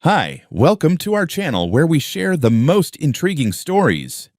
Hi, welcome to our channel where we share the most intriguing stories.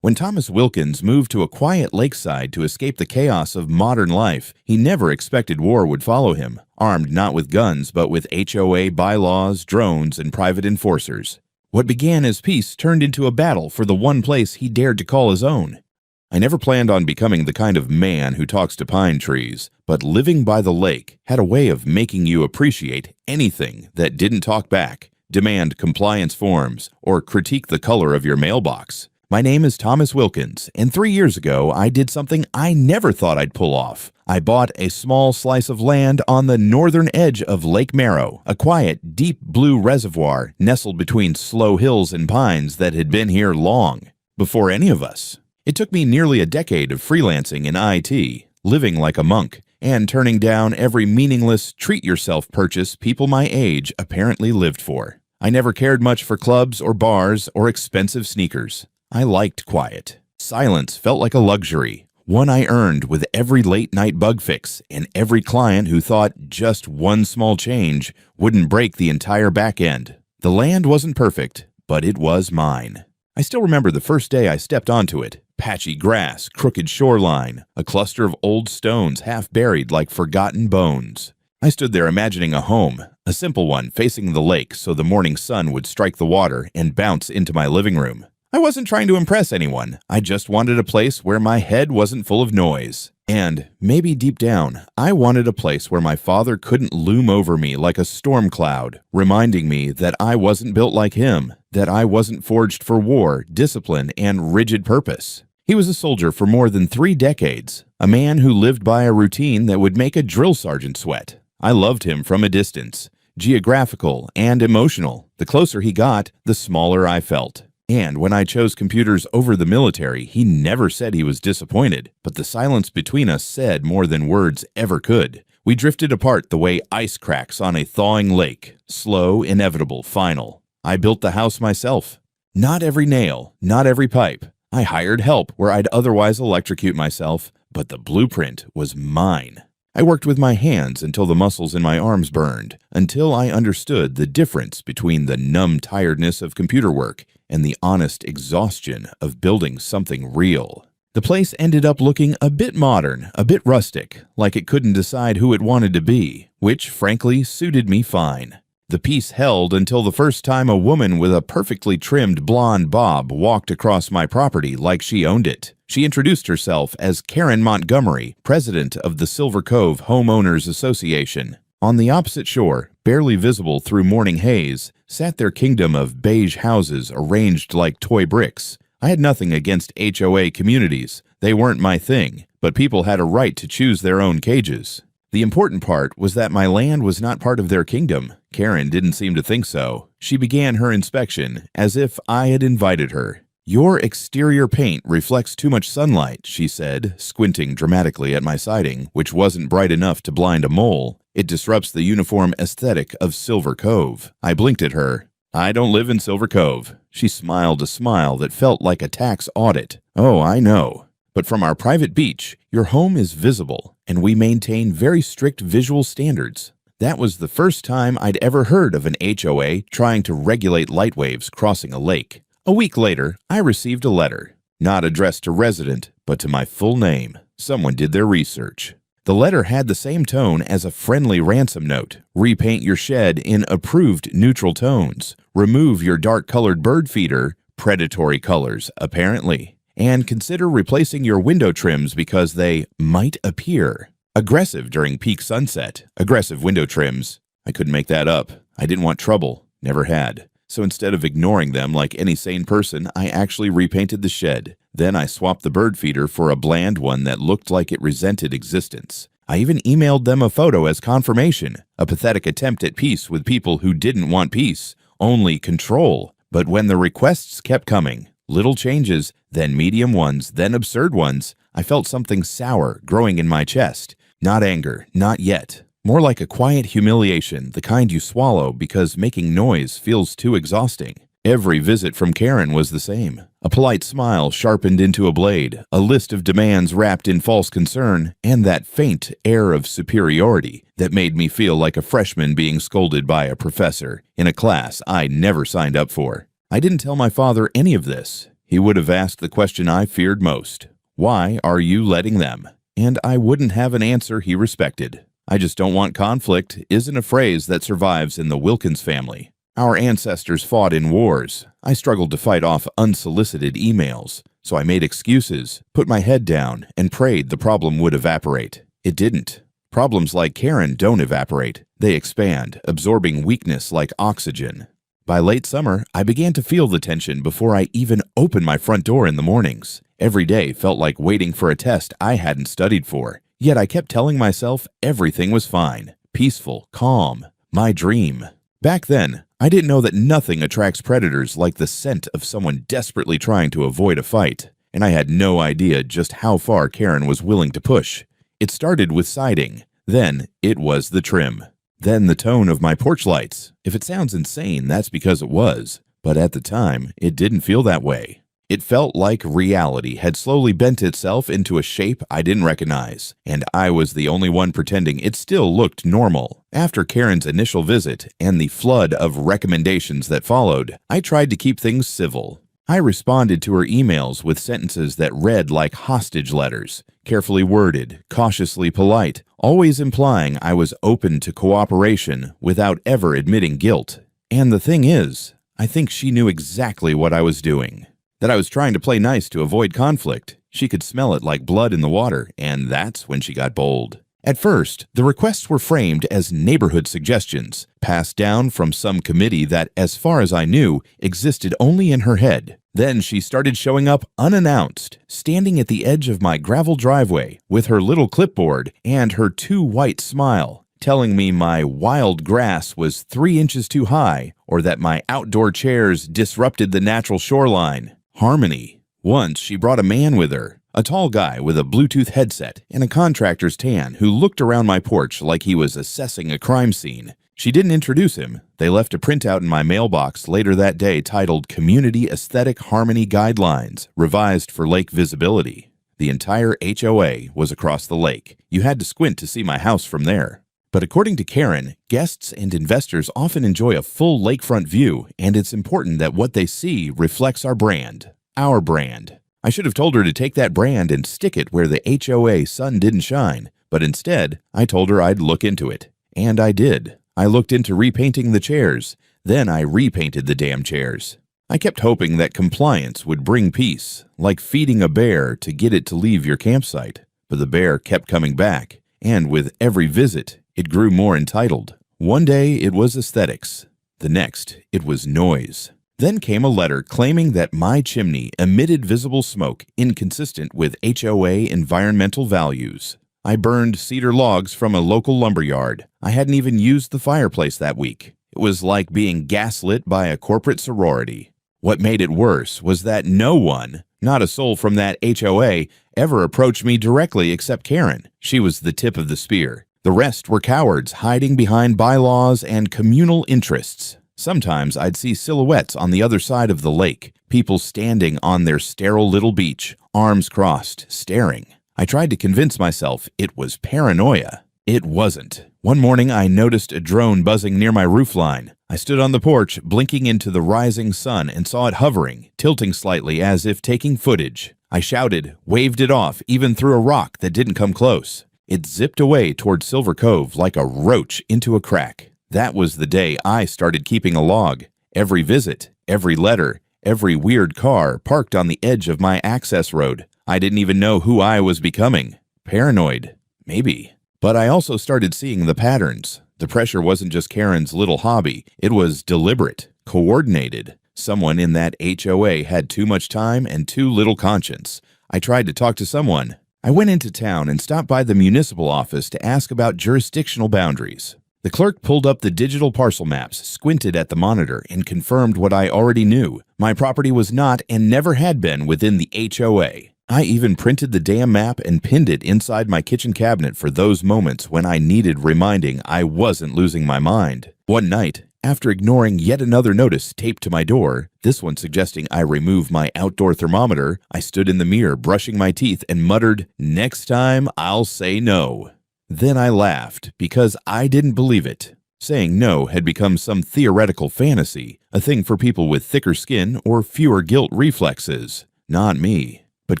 When Thomas Wilkins moved to a quiet lakeside to escape the chaos of modern life, he never expected war would follow him, armed not with guns but with HOA bylaws, drones, and private enforcers. What began as peace turned into a battle for the one place he dared to call his own. I never planned on becoming the kind of man who talks to pine trees, but living by the lake had a way of making you appreciate anything that didn't talk back, demand compliance forms, or critique the color of your mailbox. My name is Thomas Wilkins, and 3 years ago I did something I never thought I'd pull off. I bought a small slice of land on the northern edge of Lake Merrow, a quiet, deep blue reservoir nestled between slow hills and pines that had been here long before any of us. It took me nearly a decade of freelancing in IT, living like a monk, and turning down every meaningless treat-yourself purchase people my age apparently lived for. I never cared much for clubs or bars or expensive sneakers. I liked quiet. Silence felt like a luxury, one I earned with every late-night bug fix and every client who thought just one small change wouldn't break the entire back end. The land wasn't perfect, but it was mine. I still remember the first day I stepped onto it. Patchy grass, crooked shoreline, a cluster of old stones half buried like forgotten bones. I stood there imagining a home, a simple one facing the lake so the morning sun would strike the water and bounce into my living room. I wasn't trying to impress anyone. I just wanted a place where my head wasn't full of noise. And, maybe deep down, I wanted a place where my father couldn't loom over me like a storm cloud, reminding me that I wasn't built like him, that I wasn't forged for war, discipline, and rigid purpose. He was a soldier for more than 3 decades, a man who lived by a routine that would make a drill sergeant sweat. I loved him from a distance, geographical and emotional. The closer he got, the smaller I felt. And when I chose computers over the military, he never said he was disappointed, but the silence between us said more than words ever could. We drifted apart the way ice cracks on a thawing lake, slow, inevitable, final. I built the house myself. Not every nail, not every pipe. I hired help where I'd otherwise electrocute myself, but the blueprint was mine. I worked with my hands until the muscles in my arms burned, until I understood the difference between the numb tiredness of computer work and the honest exhaustion of building something real. The place ended up looking a bit modern, a bit rustic, like it couldn't decide who it wanted to be, which frankly suited me fine. The peace held until the first time a woman with a perfectly trimmed blonde bob walked across my property like she owned it. She introduced herself as Karen Montgomery, president of the Silver Cove Homeowners Association. On the opposite shore, barely visible through morning haze, sat their kingdom of beige houses arranged like toy bricks. I had nothing against HOA communities. They weren't my thing, but people had a right to choose their own cages. The important part was that my land was not part of their kingdom. Karen didn't seem to think so. She began her inspection as if I had invited her. "Your exterior paint reflects too much sunlight," she said, squinting dramatically at my siding, which wasn't bright enough to blind a mole. "It disrupts the uniform aesthetic of Silver Cove." I blinked at her. "I don't live in Silver Cove." She smiled a smile that felt like a tax audit. "Oh, I know. But from our private beach, your home is visible, and we maintain very strict visual standards." That was the first time I'd ever heard of an HOA trying to regulate light waves crossing a lake. A week later, I received a letter, not addressed to resident, but to my full name. Someone did their research. The letter had the same tone as a friendly ransom note. Repaint your shed in approved neutral tones. Remove your dark-colored bird feeder, predatory colors, apparently. And consider replacing your window trims because they might appear aggressive during peak sunset. Aggressive window trims. I couldn't make that up. I didn't want trouble. Never had. So instead of ignoring them like any sane person, I actually repainted the shed. Then I swapped the bird feeder for a bland one that looked like it resented existence. I even emailed them a photo as confirmation, a pathetic attempt at peace with people who didn't want peace, only control. But when the requests kept coming, little changes, then medium ones, then absurd ones, I felt something sour growing in my chest. Not anger, not yet. More like a quiet humiliation, the kind you swallow because making noise feels too exhausting. Every visit from Karen was the same. A polite smile sharpened into a blade, a list of demands wrapped in false concern, and that faint air of superiority that made me feel like a freshman being scolded by a professor in a class I never signed up for. I didn't tell my father any of this. He would have asked the question I feared most. Why are you letting them? And I wouldn't have an answer he respected. I just don't want conflict isn't a phrase that survives in the Wilkins family. Our ancestors fought in wars. I struggled to fight off unsolicited emails, so I made excuses, put my head down, and prayed the problem would evaporate. It didn't. Problems like Karen don't evaporate. They expand, absorbing weakness like oxygen. By late summer, I began to feel the tension before I even opened my front door in the mornings. Every day felt like waiting for a test I hadn't studied for. Yet I kept telling myself everything was fine, peaceful, calm, my dream. Back then, I didn't know that nothing attracts predators like the scent of someone desperately trying to avoid a fight, and I had no idea just how far Karen was willing to push. It started with siding, then it was the trim, then the tone of my porch lights. If it sounds insane, that's because it was, but at the time, it didn't feel that way. It felt like reality had slowly bent itself into a shape I didn't recognize, and I was the only one pretending it still looked normal. After Karen's initial visit and the flood of recommendations that followed, I tried to keep things civil. I responded to her emails with sentences that read like hostage letters, carefully worded, cautiously polite, always implying I was open to cooperation without ever admitting guilt. And the thing is, I think she knew exactly what I was doing. That I was trying to play nice to avoid conflict. She could smell it like blood in the water, and that's when she got bold. At first, the requests were framed as neighborhood suggestions, passed down from some committee that, as far as I knew, existed only in her head. Then she started showing up unannounced, standing at the edge of my gravel driveway with her little clipboard and her too white smile, telling me my wild grass was 3 inches too high or that my outdoor chairs disrupted the natural shoreline. Harmony. Once she brought a man with her, a tall guy with a Bluetooth headset and a contractor's tan who looked around my porch like he was assessing a crime scene. She didn't introduce him. They left a printout in my mailbox later that day titled Community Aesthetic Harmony Guidelines, revised for lake visibility. The entire HOA was across the lake. You had to squint to see my house from there. But according to Karen, guests and investors often enjoy a full lakefront view, and it's important that what they see reflects our brand. Our brand. I should have told her to take that brand and stick it where the HOA sun didn't shine, but instead, I told her I'd look into it. And I did. I looked into repainting the chairs. Then I repainted the damn chairs. I kept hoping that compliance would bring peace, like feeding a bear to get it to leave your campsite. But the bear kept coming back, and with every visit, it grew more entitled. One day it was aesthetics. The next, it was noise. Then came a letter claiming that my chimney emitted visible smoke inconsistent with HOA environmental values. I burned cedar logs from a local lumberyard. I hadn't even used the fireplace that week. It was like being gaslit by a corporate sorority. What made it worse was that no one, not a soul from that HOA, ever approached me directly except Karen. She was the tip of the spear. The rest were cowards hiding behind bylaws and communal interests. Sometimes I'd see silhouettes on the other side of the lake, people standing on their sterile little beach, arms crossed, staring. I tried to convince myself it was paranoia. It wasn't. One morning I noticed a drone buzzing near my roofline. I stood on the porch, blinking into the rising sun, and saw it hovering, tilting slightly as if taking footage. I shouted, waved it off, even threw a rock that didn't come close. It zipped away toward Silver Cove like a roach into a crack. That was the day I started keeping a log. Every visit, every letter, every weird car parked on the edge of my access road. I didn't even know who I was becoming. Paranoid. Maybe. But I also started seeing the patterns. The pressure wasn't just Karen's little hobby. It was deliberate, coordinated. Someone in that HOA had too much time and too little conscience. I tried to talk to someone. I went into town and stopped by the municipal office to ask about jurisdictional boundaries. The clerk pulled up the digital parcel maps, squinted at the monitor, and confirmed what I already knew. My property was not and never had been within the HOA. I even printed the damn map and pinned it inside my kitchen cabinet for those moments when I needed reminding I wasn't losing my mind. One night, After ignoring yet another notice taped to my door, this one suggesting I remove my outdoor thermometer, I stood in the mirror brushing my teeth and muttered, "Next time, I'll say no." Then I laughed because I didn't believe it. Saying no had become some theoretical fantasy, a thing for people with thicker skin or fewer guilt reflexes. Not me. But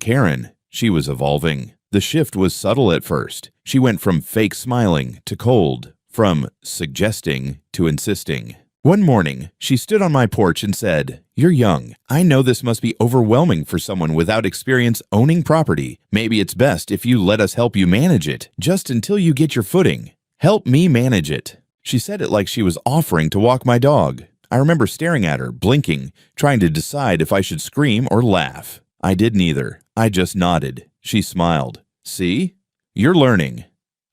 Karen, she was evolving. The shift was subtle at first. She went from fake smiling to cold, from suggesting to insisting. One morning, she stood on my porch and said, "You're young. I know this must be overwhelming for someone without experience owning property. Maybe it's best if you let us help you manage it, just until you get your footing. Help me manage it." She said it like she was offering to walk my dog. I remember staring at her, blinking, trying to decide if I should scream or laugh. I did neither. I just nodded. She smiled. "See? You're learning."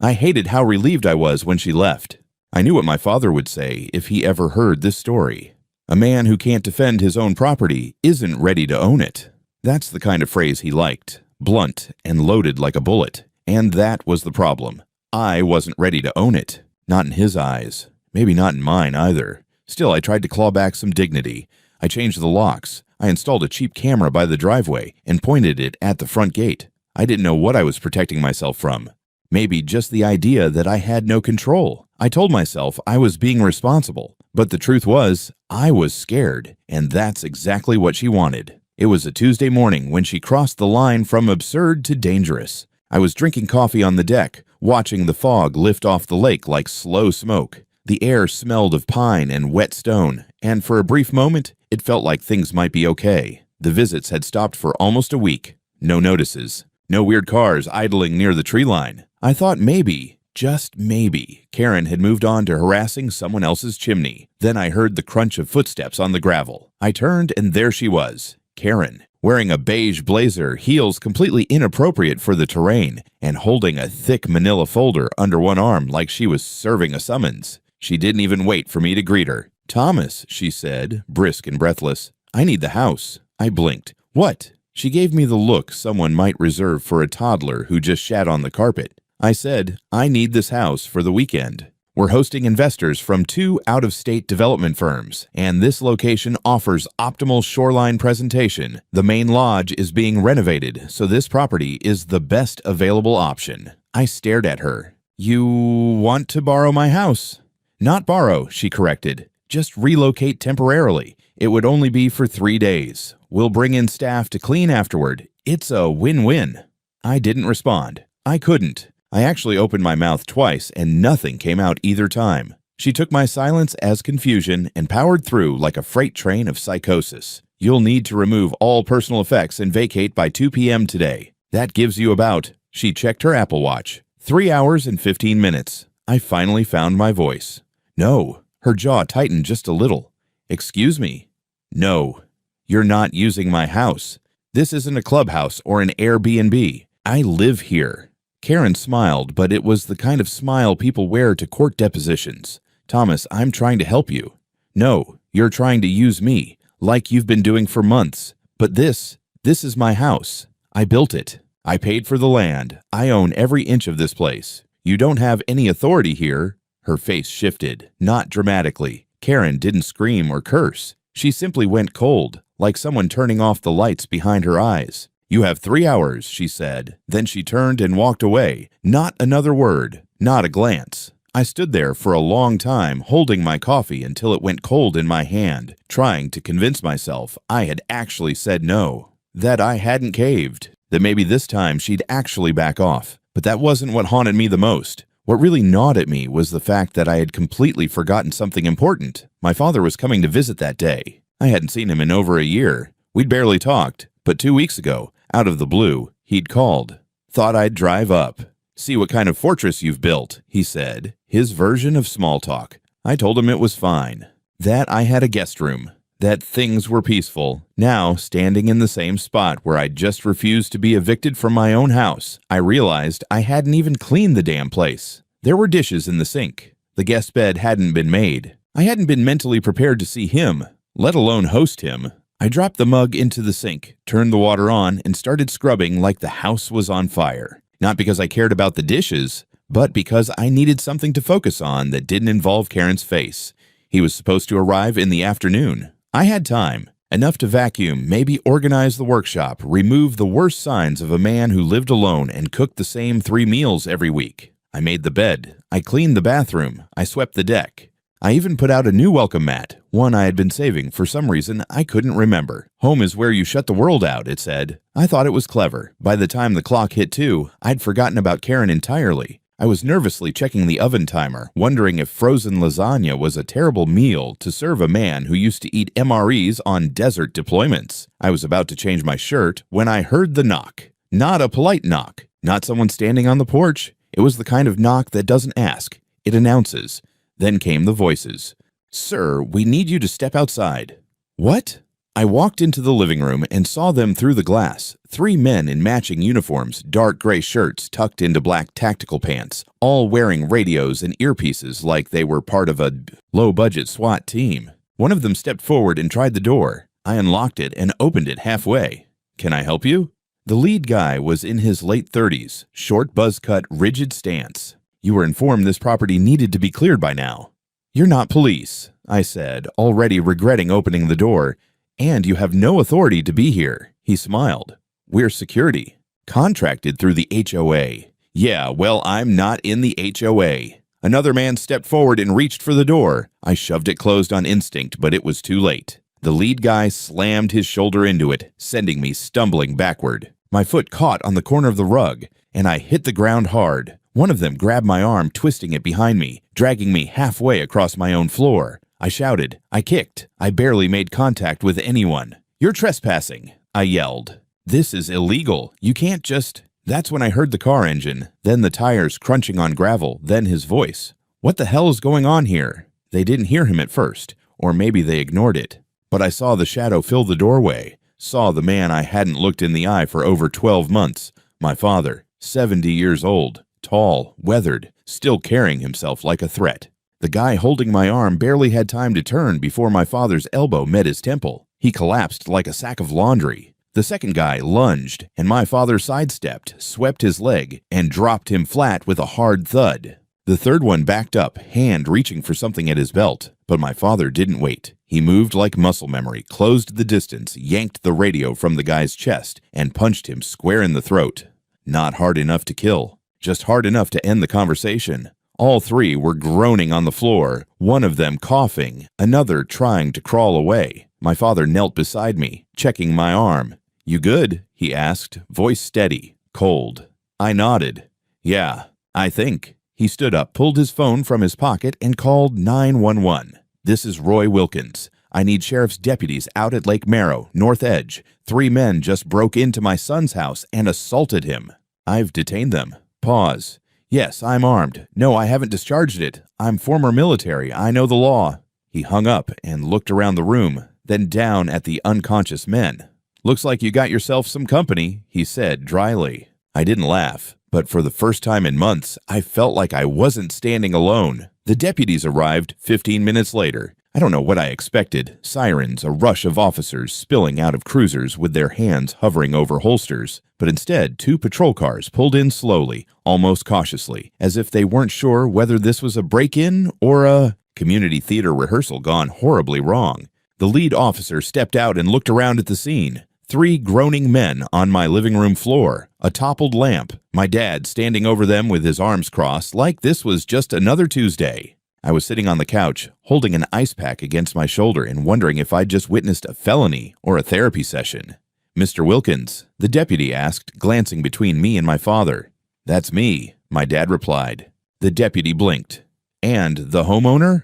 I hated how relieved I was when she left. I knew what my father would say if he ever heard this story. A man who can't defend his own property isn't ready to own it. That's the kind of phrase he liked, blunt and loaded like a bullet. And that was the problem. I wasn't ready to own it. Not in his eyes. Maybe not in mine either. Still, I tried to claw back some dignity. I changed the locks. I installed a cheap camera by the driveway and pointed it at the front gate. I didn't know what I was protecting myself from. Maybe just the idea that I had no control. I told myself I was being responsible, but the truth was, I was scared, and that's exactly what she wanted. It was a Tuesday morning when she crossed the line from absurd to dangerous. I was drinking coffee on the deck, watching the fog lift off the lake like slow smoke. The air smelled of pine and wet stone, and for a brief moment, it felt like things might be okay. The visits had stopped for almost a week. No notices. No weird cars idling near the tree line. I thought maybe, just maybe, Karen had moved on to harassing someone else's chimney. Then I heard the crunch of footsteps on the gravel. I turned and there she was, Karen, wearing a beige blazer, heels completely inappropriate for the terrain, and holding a thick manila folder under one arm like she was serving a summons. She didn't even wait for me to greet her. "Thomas," she said, brisk and breathless, "I need the house." I blinked. "What?" She gave me the look someone might reserve for a toddler who just shat on the carpet. I said, "I need this house for the weekend. We're hosting investors from 2 out-of-state development firms, and this location offers optimal shoreline presentation. The main lodge is being renovated, so this property is the best available option." I stared at her. "You want to borrow my house?" "Not borrow," she corrected. "Just relocate temporarily. It would only be for 3 days. We'll bring in staff to clean afterward. It's a win-win." I didn't respond. I couldn't. I actually opened my mouth twice, and nothing came out either time. She took my silence as confusion and powered through like a freight train of psychosis. "You'll need to remove all personal effects and vacate by 2 p.m. today. That gives you about," she checked her Apple Watch, 3 hours and 15 minutes. I finally found my voice. "No." Her jaw tightened just a little. "Excuse me." "No. You're not using my house. This isn't a clubhouse or an Airbnb. I live here." Karen smiled, but it was the kind of smile people wear to court depositions. "Thomas, I'm trying to help you." "No, you're trying to use me, like you've been doing for months. But this is my house. I built it. I paid for the land. I own every inch of this place. You don't have any authority here." Her face shifted, not dramatically. Karen didn't scream or curse. She simply went cold, like someone turning off the lights behind her eyes. "You have 3 hours," she said. Then she turned and walked away. Not another word, not a glance. I stood there for a long time, holding my coffee until it went cold in my hand, trying to convince myself I had actually said no, that I hadn't caved, that maybe this time she'd actually back off. But that wasn't what haunted me the most. What really gnawed at me was the fact that I had completely forgotten something important. My father was coming to visit that day. I hadn't seen him in over a year. We'd barely talked, but 2 weeks ago, out of the blue, he'd called. "Thought I'd drive up. See what kind of fortress you've built," he said, his version of small talk. I told him it was fine, that I had a guest room, that things were peaceful. Now, standing in the same spot where I'd just refused to be evicted from my own house, I realized I hadn't even cleaned the damn place. There were dishes in the sink. The guest bed hadn't been made. I hadn't been mentally prepared to see him, let alone host him. I dropped the mug into the sink, turned the water on, and started scrubbing like the house was on fire. Not because I cared about the dishes, but because I needed something to focus on that didn't involve Karen's face. He was supposed to arrive in the afternoon. I had time. Enough to vacuum, maybe organize the workshop, remove the worst signs of a man who lived alone and cooked the same 3 meals every week. I made the bed. I cleaned the bathroom. I swept the deck. I even put out a new welcome mat, one I had been saving for some reason I couldn't remember. Home is where you shut the world out, it said. I thought it was clever. By the time the clock hit 2, I'd forgotten about Karen entirely. I was nervously checking the oven timer, wondering if frozen lasagna was a terrible meal to serve a man who used to eat MREs on desert deployments. I was about to change my shirt when I heard the knock. Not a polite knock. Not someone standing on the porch. It was the kind of knock that doesn't ask. It announces. Then came the voices. "Sir, we need you to step outside." What? I walked into the living room and saw them through the glass. 3 men in matching uniforms, dark gray shirts tucked into black tactical pants, all wearing radios and earpieces like they were part of a low-budget SWAT team. One of them stepped forward and tried the door. I unlocked it and opened it halfway. "Can I help you?" The lead guy was in his late 30s, short buzz-cut, rigid stance. "You were informed this property needed to be cleared by now." "You're not police," I said, already regretting opening the door. "And you have no authority to be here." He smiled. "We're security. Contracted through the HOA." "Yeah, well, I'm not in the HOA." Another man stepped forward and reached for the door. I shoved it closed on instinct, but it was too late. The lead guy slammed his shoulder into it, sending me stumbling backward. My foot caught on the corner of the rug, and I hit the ground hard. One of them grabbed my arm, twisting it behind me, dragging me halfway across my own floor. I shouted. I kicked. I barely made contact with anyone. "You're trespassing," I yelled. "This is illegal. You can't just—" That's when I heard the car engine, then the tires crunching on gravel, then his voice. "What the hell is going on here?" They didn't hear him at first, or maybe they ignored it. But I saw the shadow fill the doorway, saw the man I hadn't looked in the eye for over 12 months, my father, 70 years old, tall, weathered, still carrying himself like a threat. The guy holding my arm barely had time to turn before my father's elbow met his temple. He collapsed like a sack of laundry. The second guy lunged, and my father sidestepped, swept his leg, and dropped him flat with a hard thud. The third one backed up, hand reaching for something at his belt, but my father didn't wait. He moved like muscle memory, closed the distance, yanked the radio from the guy's chest, and punched him square in the throat. Not hard enough to kill, just hard enough to end the conversation. All 3 were groaning on the floor, one of them coughing, another trying to crawl away. My father knelt beside me, checking my arm. "You good?" he asked, voice steady, cold. I nodded. "Yeah, I think." He stood up, pulled his phone from his pocket, and called 911. "This is Roy Wilkins. I need sheriff's deputies out at Lake Marrow, North Edge. 3 men just broke into my son's house and assaulted him. I've detained them." Pause. "Yes, I'm armed. No, I haven't discharged it. I'm former military. I know the law." He hung up and looked around the room, then down at the unconscious men. "Looks like you got yourself some company," he said dryly. I didn't laugh, but for the first time in months, I felt like I wasn't standing alone. The deputies arrived 15 minutes later. I don't know what I expected. Sirens, a rush of officers spilling out of cruisers with their hands hovering over holsters. But instead, 2 patrol cars pulled in slowly, almost cautiously, as if they weren't sure whether this was a break-in or a community theater rehearsal gone horribly wrong. The lead officer stepped out and looked around at the scene. 3 groaning men on my living room floor, a toppled lamp, my dad standing over them with his arms crossed like this was just another Tuesday. I was sitting on the couch, holding an ice pack against my shoulder and wondering if I'd just witnessed a felony or a therapy session. "Mr. Wilkins?" the deputy asked, glancing between me and my father. "That's me," my dad replied. The deputy blinked. "And the homeowner?"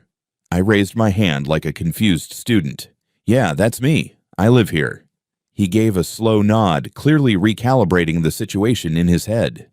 I raised my hand like a confused student. "Yeah, that's me. I live here." He gave a slow nod, clearly recalibrating the situation in his head.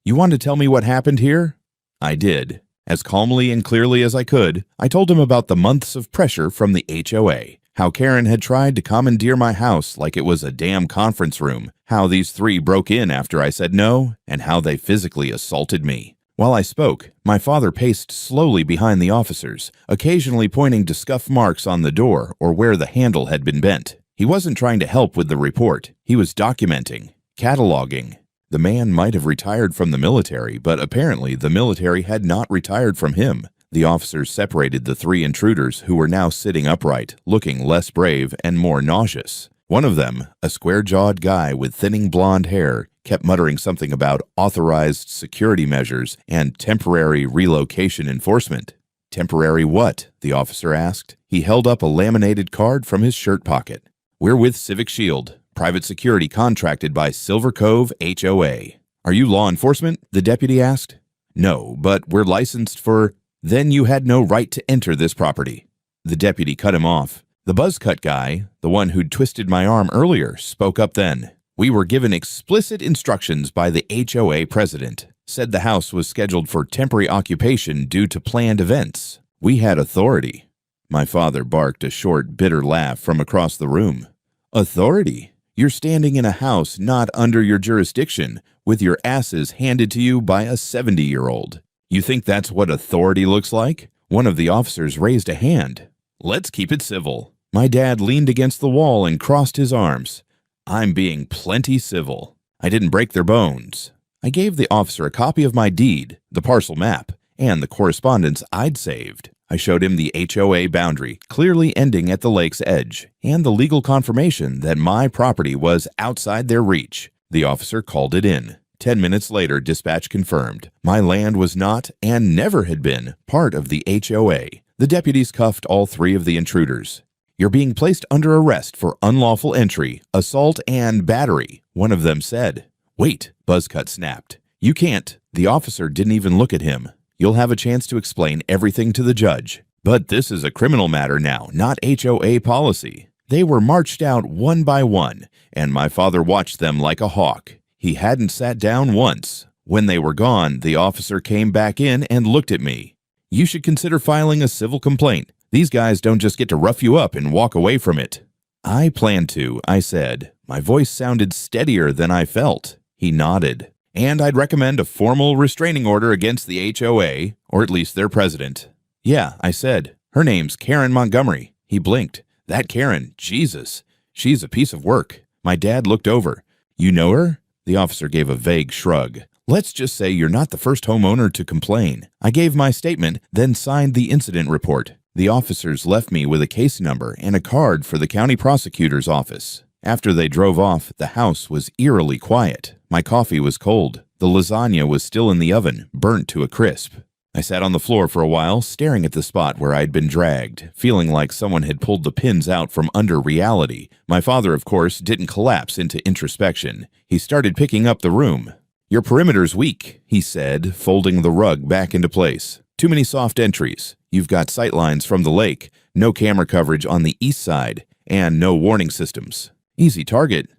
"You want to tell me what happened here?" I did. As calmly and clearly as I could, I told him about the months of pressure from the HOA, how Karen had tried to commandeer my house like it was a damn conference room, how these 3 broke in after I said no, and how they physically assaulted me. While I spoke, my father paced slowly behind the officers, occasionally pointing to scuff marks on the door or where the handle had been bent. He wasn't trying to help with the report. He was documenting, cataloging. The man might have retired from the military, but apparently the military had not retired from him. The officers separated the three intruders who were now sitting upright, looking less brave and more nauseous. One of them, a square-jawed guy with thinning blonde hair, kept muttering something about authorized security measures and temporary relocation enforcement. Temporary what? The officer asked. He held up a laminated card from his shirt pocket. We're with Civic Shield, private security contracted by Silver Cove HOA. Are you law enforcement? The deputy asked. No, but we're licensed for... Then you had no right to enter this property. The deputy cut him off. The buzz cut guy, the one who'd twisted my arm earlier, spoke up then. We were given explicit instructions by the HOA president. Said the house was scheduled for temporary occupation due to planned events. We had authority. My father barked a short, bitter laugh from across the room. Authority? You're standing in a house not under your jurisdiction, with your asses handed to you by a 70-year-old. You think that's what authority looks like? One of the officers raised a hand. Let's keep it civil. My dad leaned against the wall and crossed his arms. I'm being plenty civil. I didn't break their bones. I gave the officer a copy of my deed, the parcel map, and the correspondence I'd saved. I showed him the HOA boundary, clearly ending at the lake's edge, and the legal confirmation that my property was outside their reach. The officer called it in. 10 minutes later, dispatch confirmed. My land was not, and never had been, part of the HOA. The deputies cuffed all three of the intruders. You're being placed under arrest for unlawful entry, assault, and battery, one of them said. Wait, Buzzcut snapped. You can't. The officer didn't even look at him. You'll have a chance to explain everything to the judge. But this is a criminal matter now, not HOA policy. They were marched out one by one, and my father watched them like a hawk. He hadn't sat down once. When they were gone, the officer came back in and looked at me. You should consider filing a civil complaint. These guys don't just get to rough you up and walk away from it. I plan to, I said. My voice sounded steadier than I felt. He nodded. And I'd recommend a formal restraining order against the HOA, or at least their president. Yeah, I said. Her name's Karen Montgomery. He blinked. That Karen, Jesus. She's a piece of work. My dad looked over. You know her? The officer gave a vague shrug. Let's just say you're not the first homeowner to complain. I gave my statement, then signed the incident report. The officers left me with a case number and a card for the county prosecutor's office. After they drove off, the house was eerily quiet. My coffee was cold. The lasagna was still in the oven, burnt to a crisp. I sat on the floor for a while, staring at the spot where I'd been dragged, feeling like someone had pulled the pins out from under reality. My father, of course, didn't collapse into introspection. He started picking up the room. Your perimeter's weak, he said, folding the rug back into place. Too many soft entries. You've got sightlines from the lake, no camera coverage on the east side, and no warning systems. Easy target.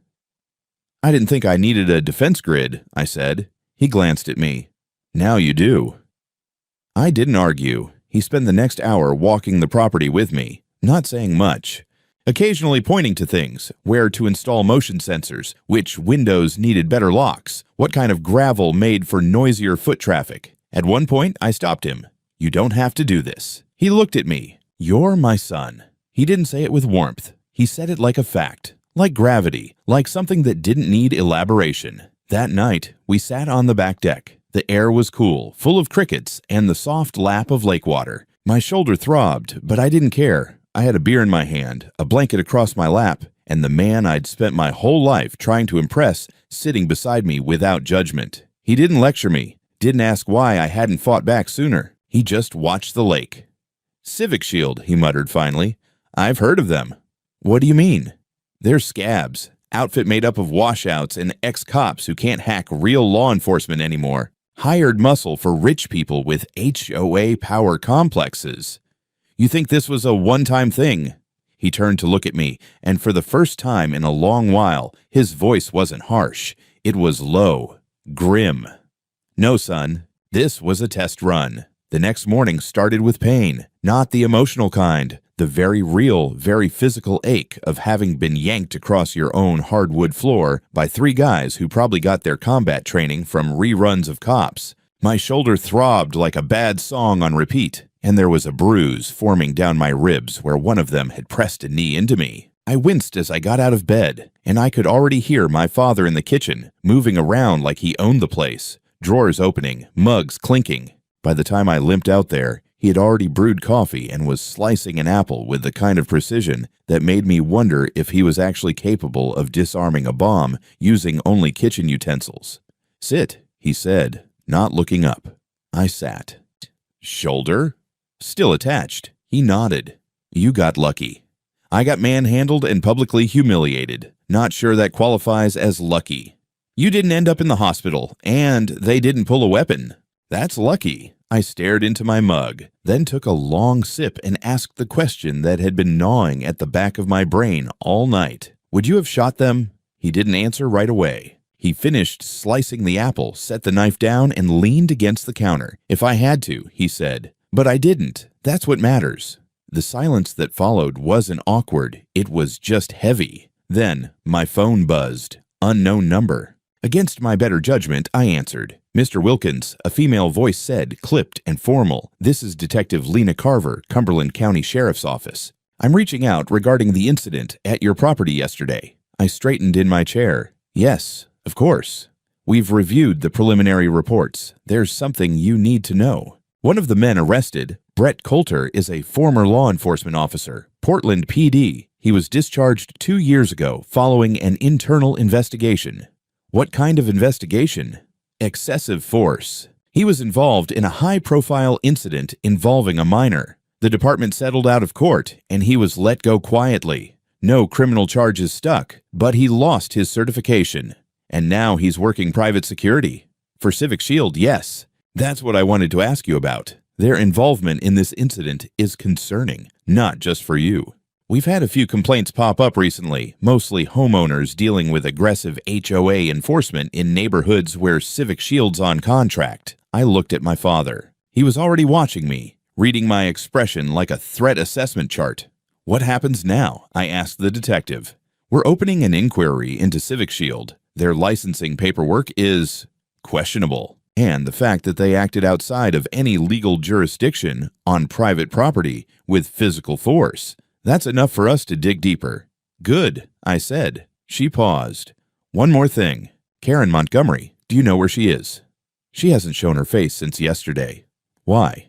I didn't think I needed a defense grid, I said. He glanced at me. Now you do. I didn't argue. He spent the next hour walking the property with me, not saying much, occasionally pointing to things, where to install motion sensors, which windows needed better locks, what kind of gravel made for noisier foot traffic. At one point, I stopped him. You don't have to do this. He looked at me. You're my son. He didn't say it with warmth. He said it like a fact, like gravity, like something that didn't need elaboration. That night, we sat on the back deck. The air was cool, full of crickets and the soft lap of lake water. My shoulder throbbed, but I didn't care. I had a beer in my hand, a blanket across my lap, and the man I'd spent my whole life trying to impress sitting beside me without judgment. He didn't lecture me, didn't ask why I hadn't fought back sooner. He just watched the lake. Civic Shield, he muttered finally. I've heard of them. What do you mean? They're scabs, outfit made up of washouts and ex-cops who can't hack real law enforcement anymore. Hired muscle for rich people with HOA power complexes. You think this was a one-time thing? He turned to look at me, and for the first time in a long while, his voice wasn't harsh. It was low, grim. No, son, this was a test run. The next morning started with pain, not the emotional kind, the very real, very physical ache of having been yanked across your own hardwood floor by three guys who probably got their combat training from reruns of Cops. My shoulder throbbed like a bad song on repeat, and there was a bruise forming down my ribs where one of them had pressed a knee into me. I winced as I got out of bed, and I could already hear my father in the kitchen, moving around like he owned the place, drawers opening, mugs clinking. By the time I limped out there, He had already brewed coffee and was slicing an apple with the kind of precision that made me wonder if he was actually capable of disarming a bomb using only kitchen utensils. "Sit," he said, not looking up. I sat. "Shoulder?" "Still attached." He nodded. "You got lucky." "I got manhandled and publicly humiliated. Not sure that qualifies as lucky." "You didn't end up in the hospital, and they didn't pull a weapon." "That's lucky." I stared into my mug, then took a long sip and asked the question that had been gnawing at the back of my brain all night. "Would you have shot them?" He didn't answer right away. He finished slicing the apple, set the knife down, and leaned against the counter. "If I had to," he said. "But I didn't. That's what matters." The silence that followed wasn't awkward. It was just heavy. Then my phone buzzed. Unknown number. Against my better judgment, I answered. "Mr. Wilkins," a female voice said, clipped and formal. "This is Detective Lena Carver, Cumberland County Sheriff's Office. I'm reaching out regarding the incident at your property yesterday." I straightened in my chair. "Yes, of course. We've reviewed the preliminary reports. There's something you need to know. One of the men arrested, Brett Coulter, is a former law enforcement officer, Portland PD. He was discharged 2 years ago following an internal investigation." "What kind of investigation?" "Excessive force. He was involved in a high-profile incident involving a minor. The department settled out of court, and he was let go quietly. No criminal charges stuck, but he lost his certification. And now he's working private security. For Civic Shield, yes. That's what I wanted to ask you about. Their involvement in this incident is concerning, not just for you. We've had a few complaints pop up recently, mostly homeowners dealing with aggressive HOA enforcement in neighborhoods where Civic Shield's on contract." I looked at my father. He was already watching me, reading my expression like a threat assessment chart. "What happens now?" I asked the detective. "We're opening an inquiry into Civic Shield. Their licensing paperwork is questionable, and the fact that they acted outside of any legal jurisdiction on private property with physical force. That's enough for us to dig deeper." "Good," I said. She paused. "One more thing. Karen Montgomery, do you know where she is?" "She hasn't shown her face since yesterday." "Why?"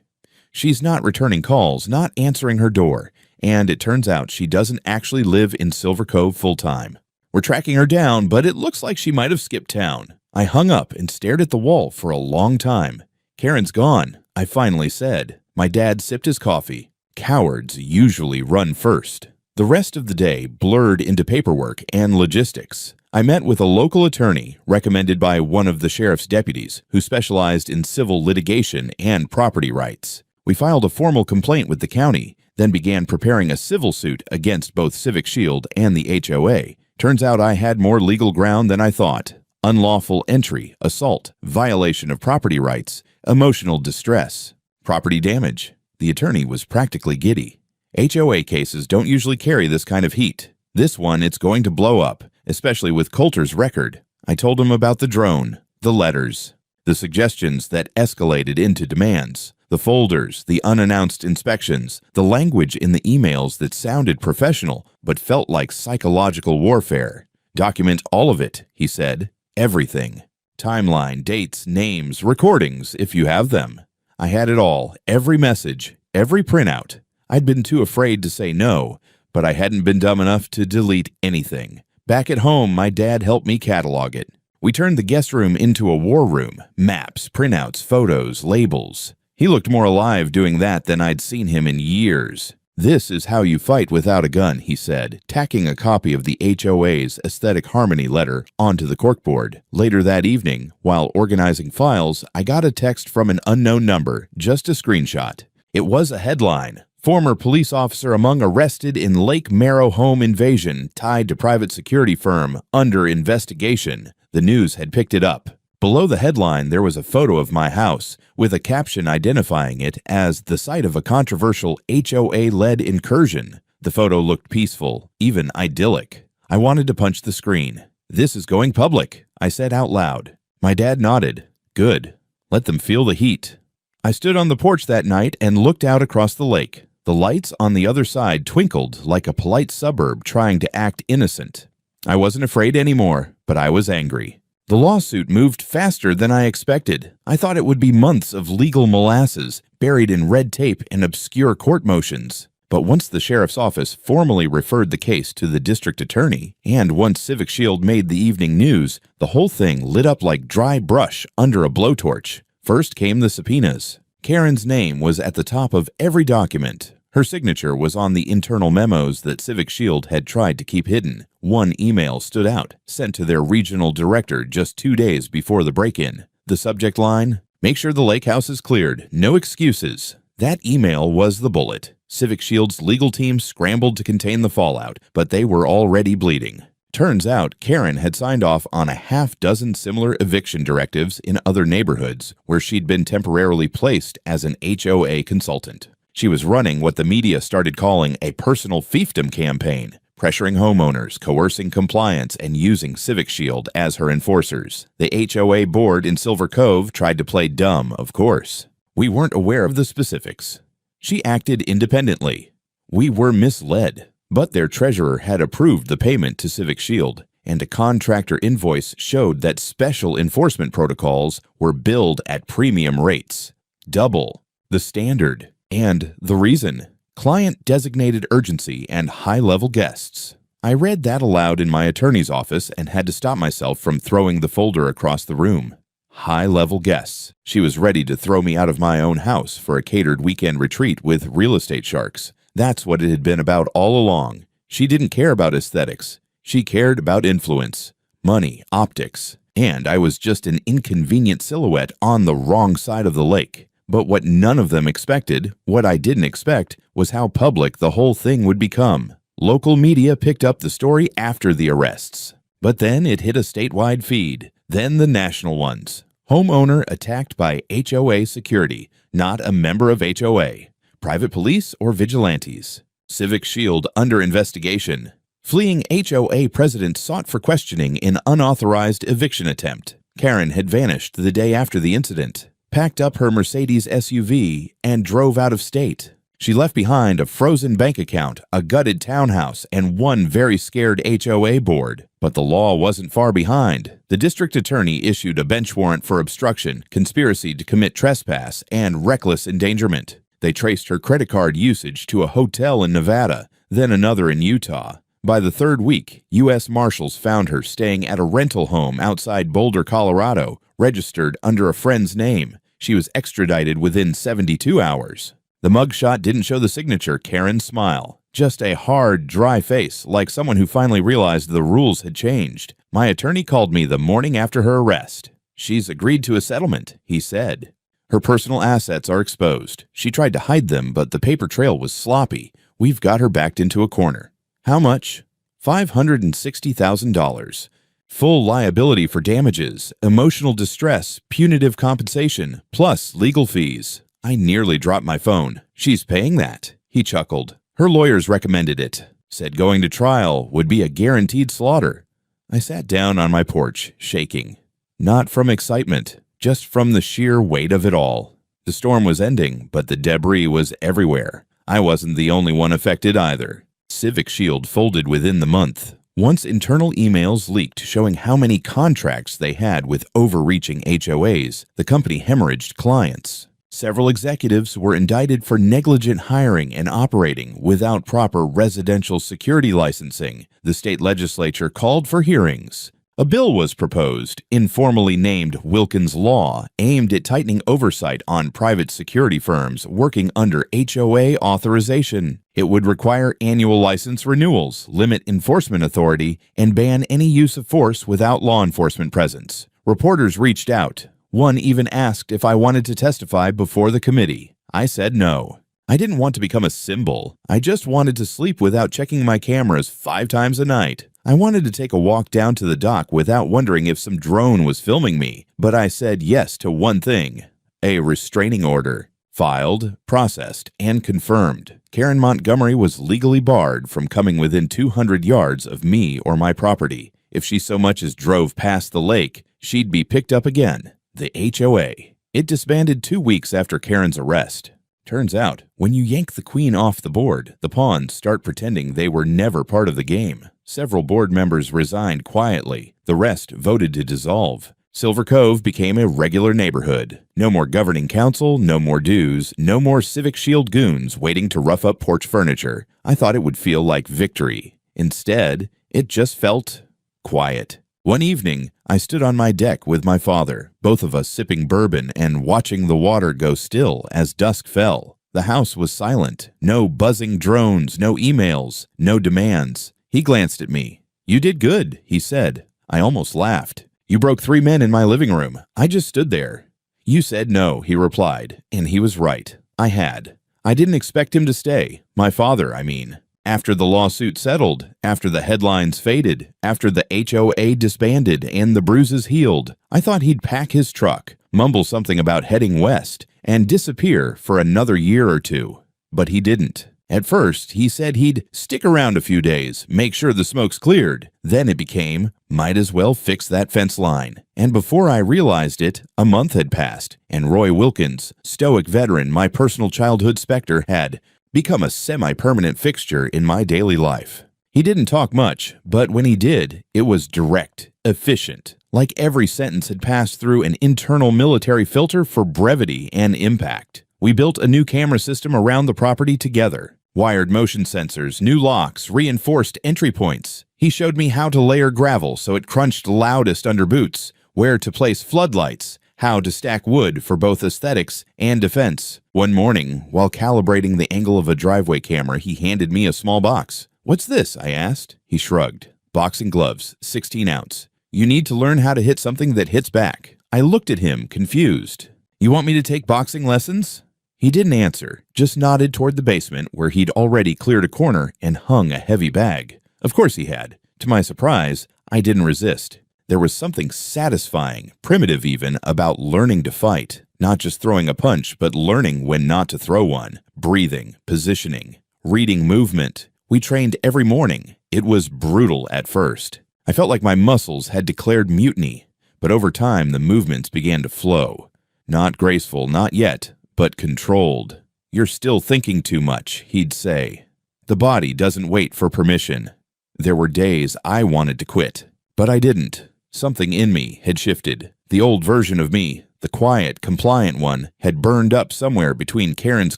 "She's not returning calls, not answering her door, and it turns out she doesn't actually live in Silver Cove full-time. We're tracking her down, but it looks like she might have skipped town." I hung up and stared at the wall for a long time. "Karen's gone," I finally said. My dad sipped his coffee. Cowards usually run first. The rest of the day blurred into paperwork and logistics. I met with a local attorney recommended by one of the sheriff's deputies who specialized in civil litigation and property rights. We filed a formal complaint with the county, then began preparing a civil suit against both Civic Shield and the HOA. Turns out I had more legal ground than I thought. Unlawful entry, assault, violation of property rights, emotional distress, property damage. The attorney was practically giddy. HOA cases don't usually carry this kind of heat. This one, it's going to blow up, especially with Coulter's record. I told him about the drone, the letters, the suggestions that escalated into demands, the folders, the unannounced inspections, the language in the emails that sounded professional but felt like psychological warfare. "Document all of it," he said. "Everything. Timeline, dates, names, recordings, if you have them." I had it all, every message, every printout. I'd been too afraid to say no, but I hadn't been dumb enough to delete anything. Back at home, my dad helped me catalog it. We turned the guest room into a war room. Maps, printouts, photos, labels. He looked more alive doing that than I'd seen him in years. "This is how you fight without a gun," he said, tacking a copy of the HOA's Aesthetic Harmony letter onto the corkboard. Later that evening, while organizing files, I got a text from an unknown number, just a screenshot. It was a headline. "Former police officer among arrested in Lake Marrow home invasion tied to private security firm under investigation." The news had picked it up. Below the headline, there was a photo of my house, with a caption identifying it as the site of a controversial HOA-led incursion. The photo looked peaceful, even idyllic. I wanted to punch the screen. "This is going public," I said out loud. My dad nodded. "Good. Let them feel the heat." I stood on the porch that night and looked out across the lake. The lights on the other side twinkled like a polite suburb trying to act innocent. I wasn't afraid anymore, but I was angry. The lawsuit moved faster than I expected. I thought it would be months of legal molasses, buried in red tape and obscure court motions. But once the sheriff's office formally referred the case to the district attorney, and once Civic Shield made the evening news, the whole thing lit up like dry brush under a blowtorch. First came the subpoenas. Karen's name was at the top of every document. Her signature was on the internal memos that Civic Shield had tried to keep hidden. One email stood out, sent to their regional director just 2 days before the break-in. The subject line, "Make sure the lake house is cleared. No excuses." That email was the bullet. Civic Shield's legal team scrambled to contain the fallout, but they were already bleeding. Turns out Karen had signed off on a half-dozen similar eviction directives in other neighborhoods where she'd been temporarily placed as an HOA consultant. She was running what the media started calling a personal fiefdom campaign, pressuring homeowners, coercing compliance, and using Civic Shield as her enforcers. The HOA board in Silver Cove tried to play dumb, of course. We weren't aware of the specifics. She acted independently. We were misled. But their treasurer had approved the payment to Civic Shield, and a contractor invoice showed that special enforcement protocols were billed at premium rates. Double the standard. And the reason: client-designated urgency and high-level guests. I read that aloud in my attorney's office and had to stop myself from throwing the folder across the room. High-level guests. She was ready to throw me out of my own house for a catered weekend retreat with real estate sharks. That's what it had been about all along. She didn't care about aesthetics. She cared about influence, money, optics. And I was just an inconvenient silhouette on the wrong side of the lake. But what none of them expected, what I didn't expect, was how public the whole thing would become. Local media picked up the story after the arrests. But then it hit a statewide feed, then the national ones. Homeowner attacked by HOA security, not a member of HOA. Private police or vigilantes. Civic Shield under investigation. Fleeing HOA president sought for questioning in unauthorized eviction attempt. Karen had vanished the day after the incident, packed up her Mercedes SUV, and drove out of state. She left behind a frozen bank account, a gutted townhouse, and one very scared HOA board. But the law wasn't far behind. The district attorney issued a bench warrant for obstruction, conspiracy to commit trespass, and reckless endangerment. They traced her credit card usage to a hotel in Nevada, then another in Utah. By the third week, U.S. Marshals found her staying at a rental home outside Boulder, Colorado, registered under a friend's name. She was extradited within 72 hours. The mugshot didn't show the signature Karen smile, just a hard, dry face like someone who finally realized the rules had changed. My attorney called me the morning after her arrest. "She's agreed to a settlement," he said. Her personal assets are exposed. She tried to hide them, but the paper trail was sloppy. We've got her backed into a corner. How much? $560,000. Full liability for damages, emotional distress, punitive compensation, plus legal fees. I nearly dropped my phone. "She's paying that," he chuckled. "Her lawyers recommended it. Said going to trial would be a guaranteed slaughter." I sat down on my porch, shaking. Not from excitement, just from the sheer weight of it all. The storm was ending, but the debris was everywhere. I wasn't the only one affected either. Civic Shield folded within the month. Once internal emails leaked showing how many contracts they had with overreaching HOAs, the company hemorrhaged clients. Several executives were indicted for negligent hiring and operating without proper residential security licensing. The state legislature called for hearings. A bill was proposed, informally named Wilkins Law, aimed at tightening oversight on private security firms working under HOA authorization. It would require annual license renewals, limit enforcement authority, and ban any use of force without law enforcement presence. Reporters reached out. One even asked if I wanted to testify before the committee. I said no. I didn't want to become a symbol. I just wanted to sleep without checking my cameras 5 times a night. I wanted to take a walk down to the dock without wondering if some drone was filming me, but I said yes to one thing: a restraining order. Filed, processed, and confirmed. Karen Montgomery was legally barred from coming within 200 yards of me or my property. If she so much as drove past the lake, she'd be picked up again. The HOA. It disbanded 2 weeks after Karen's arrest. Turns out, when you yank the queen off the board, the pawns start pretending they were never part of the game. Several board members resigned quietly. The rest voted to dissolve. Silver Cove became a regular neighborhood. No more governing council, no more dues, no more Civic Shield goons waiting to rough up porch furniture. I thought it would feel like victory. Instead, it just felt quiet. One evening, I stood on my deck with my father, both of us sipping bourbon and watching the water go still as dusk fell. The house was silent. No buzzing drones, no emails, no demands. He glanced at me. "You did good," he said. I almost laughed. "You broke 3 men in my living room. I just stood there." "You said no," he replied, and he was right. I had. I didn't expect him to stay. My father, I mean. After the lawsuit settled, after the headlines faded, after the HOA disbanded and the bruises healed, I thought he'd pack his truck, mumble something about heading west, and disappear for another year or two. But he didn't. At first, he said he'd stick around a few days, make sure the smoke's cleared. Then it became, might as well fix that fence line. And before I realized it, a month had passed, and Roy Wilkins, stoic veteran, my personal childhood specter, had become a semi-permanent fixture in my daily life. He didn't talk much, but when he did, it was direct, efficient, like every sentence had passed through an internal military filter for brevity and impact. We built a new camera system around the property together. Wired motion sensors, new locks, reinforced entry points. He showed me how to layer gravel so it crunched loudest under boots, where to place floodlights, how to stack wood for both aesthetics and defense. One morning, while calibrating the angle of a driveway camera, he handed me a small box. "What's this?" I asked. He shrugged. "Boxing gloves, 16 ounce. You need to learn how to hit something that hits back." I looked at him, confused. "You want me to take boxing lessons?" He didn't answer, just nodded toward the basement where he'd already cleared a corner and hung a heavy bag. Of course he had. To my surprise, I didn't resist. There was something satisfying, primitive even, about learning to fight. Not just throwing a punch, but learning when not to throw one. Breathing, positioning, reading movement. We trained every morning. It was brutal at first. I felt like my muscles had declared mutiny, but over time the movements began to flow. Not graceful, not yet, but controlled. "You're still thinking too much," he'd say. The body doesn't wait for permission. There were days I wanted to quit, but I didn't. Something in me had shifted. The old version of me, the quiet, compliant one, had burned up somewhere between Karen's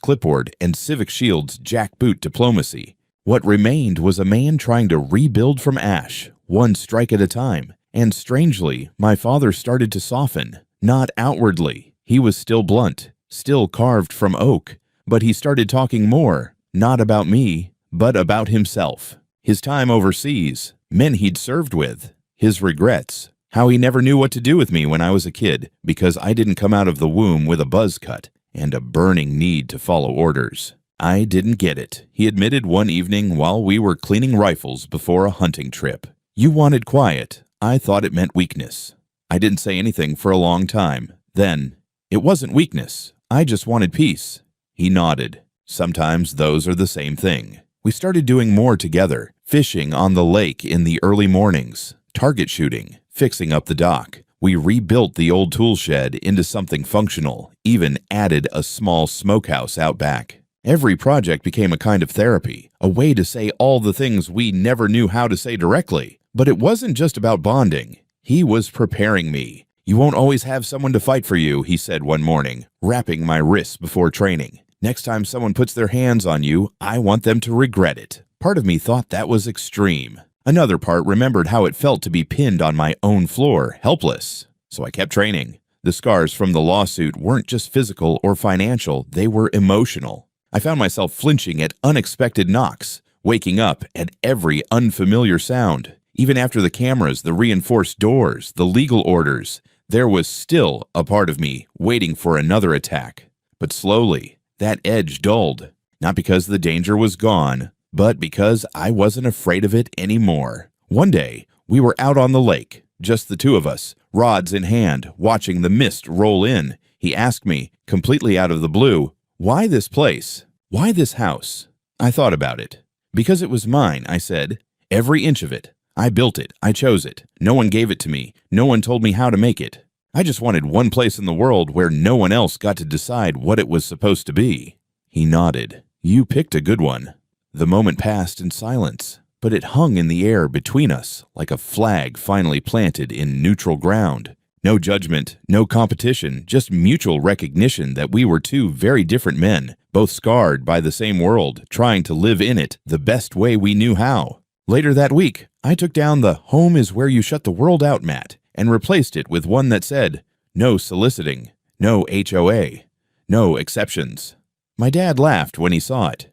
clipboard and Civic Shield's jackboot diplomacy. What remained was a man trying to rebuild from ash, one strike at a time. And strangely, my father started to soften. Not outwardly. He was still blunt, still carved from oak, but he started talking more, not about me, but about himself. His time overseas, men he'd served with, his regrets, how he never knew what to do with me when I was a kid because I didn't come out of the womb with a buzz cut and a burning need to follow orders. I didn't get it, he admitted one evening while we were cleaning rifles before a hunting trip. "You wanted quiet. I thought it meant weakness." I didn't say anything for a long time. Then, "It wasn't weakness. I just wanted peace." He nodded. Sometimes those are the same thing. We started doing more together, fishing on the lake in the early mornings, target shooting, fixing up the dock. We rebuilt the old tool shed into something functional, even added a small smokehouse out back. Every project became a kind of therapy, a way to say all the things we never knew how to say directly. But it wasn't just about bonding. He was preparing me. "You won't always have someone to fight for you," he said one morning, wrapping my wrists before training. "Next time someone puts their hands on you, I want them to regret it." Part of me thought that was extreme. Another part remembered how it felt to be pinned on my own floor, helpless. So I kept training. The scars from the lawsuit weren't just physical or financial, they were emotional. I found myself flinching at unexpected knocks, waking up at every unfamiliar sound. Even after the cameras, the reinforced doors, the legal orders, there was still a part of me waiting for another attack. But slowly, that edge dulled. Not because the danger was gone, but because I wasn't afraid of it anymore. One day, we were out on the lake, just the two of us, rods in hand, watching the mist roll in. He asked me, completely out of the blue, "Why this place? Why this house?" I thought about it. "Because it was mine," I said. "Every inch of it. I built it. I chose it. No one gave it to me. No one told me how to make it. I just wanted one place in the world where no one else got to decide what it was supposed to be." He nodded. "You picked a good one." The moment passed in silence. but it hung in the air between us like a flag finally planted in neutral ground. No judgment, no competition, just mutual recognition that we were two very different men, both scarred by the same world, trying to live in it the best way we knew how. Later that week, I took down the "Home is where you shut the world out" mat and replaced it with one that said, "No soliciting, no HOA, no exceptions." My dad laughed when he saw it.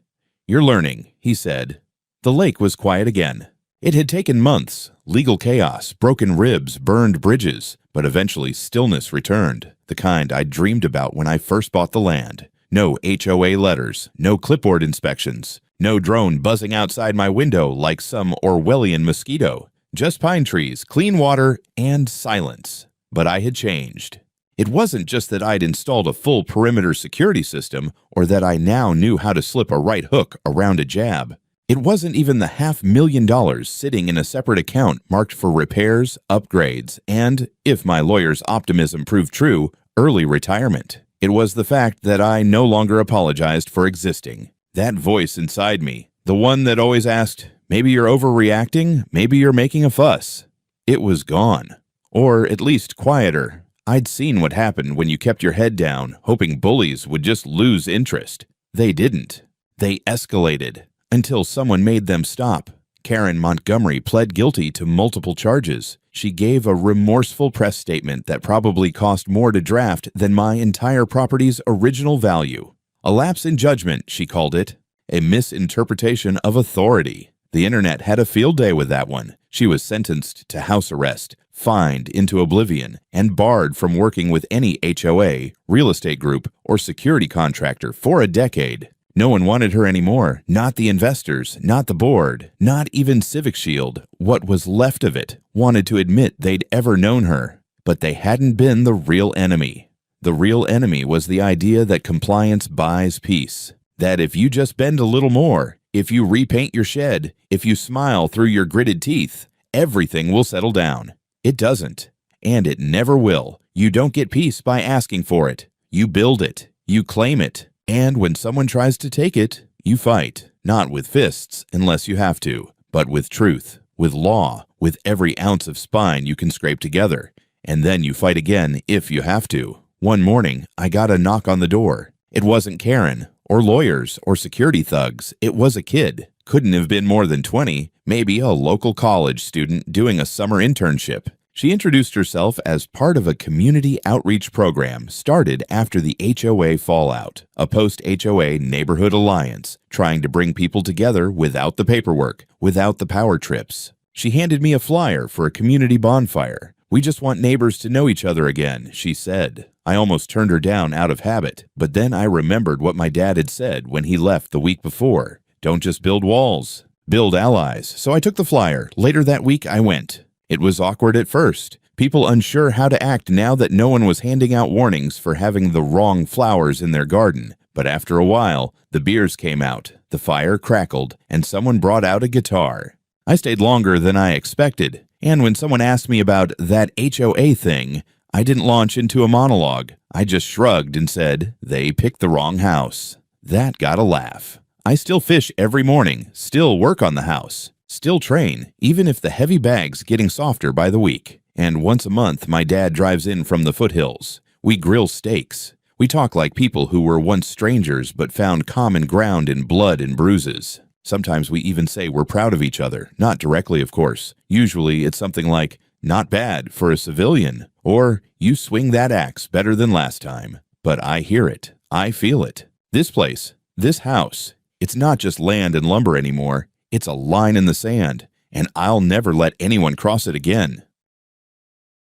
"You're learning," he said. The lake was quiet again. It had taken months, legal chaos, broken ribs, burned bridges, but eventually stillness returned, the kind I dreamed about when I first bought the land. No HOA letters, no clipboard inspections, no drone buzzing outside my window like some Orwellian mosquito. Just pine trees, clean water, and silence. But I had changed. It wasn't just that I'd installed a full perimeter security system or that I now knew how to slip a right hook around a jab. It wasn't even the $500,000 sitting in a separate account marked for repairs, upgrades, and, if my lawyer's optimism proved true, early retirement. It was the fact that I no longer apologized for existing. That voice inside me, the one that always asked, "Maybe you're overreacting, maybe you're making a fuss," it was gone. Or at least quieter. I'd seen what happened when you kept your head down, hoping bullies would just lose interest. They didn't. They escalated. Until someone made them stop. Karen Montgomery pled guilty to multiple charges. She gave a remorseful press statement that probably cost more to draft than my entire property's original value. A lapse in judgment, she called it. A misinterpretation of authority. The internet had a field day with that one. She was sentenced to house arrest, fined into oblivion, and barred from working with any HOA, real estate group, or security contractor for a decade. No one wanted her anymore, not the investors, not the board, not even Civic Shield, what was left of it, wanted to admit they'd ever known her. But they hadn't been the real enemy. The real enemy was the idea that compliance buys peace. That if you just bend a little more, if you repaint your shed, if you smile through your gritted teeth, everything will settle down. It doesn't. And it never will. You don't get peace by asking for it. You build it. You claim it. And when someone tries to take it, you fight, not with fists unless you have to, but with truth, with law, with every ounce of spine you can scrape together. And then you fight again if you have to. One morning, I got a knock on the door. It wasn't Karen, or lawyers, or security thugs. It was a kid. Couldn't have been more than 20, maybe a local college student doing a summer internship. She introduced herself as part of a community outreach program started after the HOA fallout, a post-HOA neighborhood alliance, trying to bring people together without the paperwork, without the power trips. She handed me a flyer for a community bonfire. "We just want neighbors to know each other again," she said. I almost turned her down out of habit, but then I remembered what my dad had said when he left the week before. Don't just build walls, build allies. So I took the flyer. Later that week, I went. It was awkward at first, people unsure how to act now that no one was handing out warnings for having the wrong flowers in their garden. But after a while, the beers came out, the fire crackled, and someone brought out a guitar. I stayed longer than I expected, and when someone asked me about that HOA thing, I didn't launch into a monologue. I just shrugged and said, "They picked the wrong house." That got a laugh. I still fish every morning, still work on the house. Still train, even if the heavy bag's getting softer by the week. And once a month, my dad drives in from the foothills. We grill steaks. We talk like people who were once strangers but found common ground in blood and bruises. Sometimes we even say we're proud of each other, not directly, of course. Usually it's something like, "Not bad for a civilian," or "You swing that axe better than last time." But I hear it. I feel it. This place, this house, it's not just land and lumber anymore. It's a line in the sand, and I'll never let anyone cross it again.